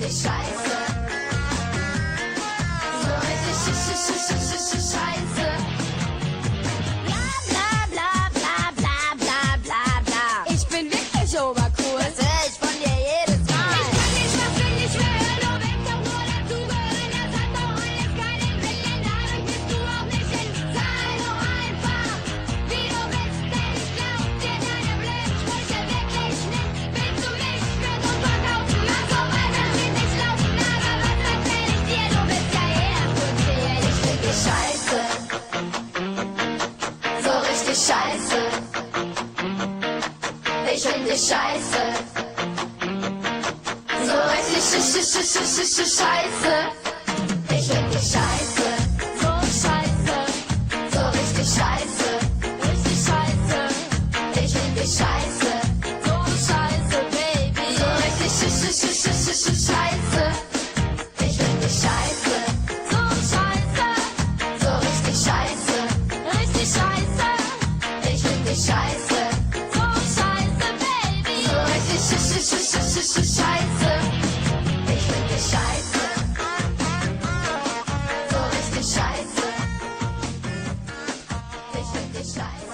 richtig scheiße. So richtig scheiße. Bla bla bla bla bla bla bla. Ich bin wirklich obercool. Das hör ich von dir jedes Mal. Ich kann nicht, was will nicht mehr hören, nur wenn doch nur dazugehören. Das hat doch alles keinen Sinn, denn dadurch bist du auch nicht in. Sei doch einfach, wie du bist, denn ich glaub dir deine blöden Sprüche wirklich nicht. Willst du mich für so verkaufen? Mach so weiter, wird nicht laufen, aber was erzähl ich dir? Du bist ja jeder Kurze hier, ich find dich scheiße. So richtig scheiße. Ich find dich scheiße. So richtig scheiße. Ich find dich scheiße. So scheiße. So richtig scheiße. Richtig scheiße. Ich find dich scheiße. So scheiße, Baby. So richtig scheiße. Ich find dich scheiße. So scheiße. So richtig scheiße. Richtig scheiße. Ich find dich scheiße. So scheiße, Baby. So richtig scheiße. Ich find dich scheiße. So richtig scheiße. Ich find dich scheiße.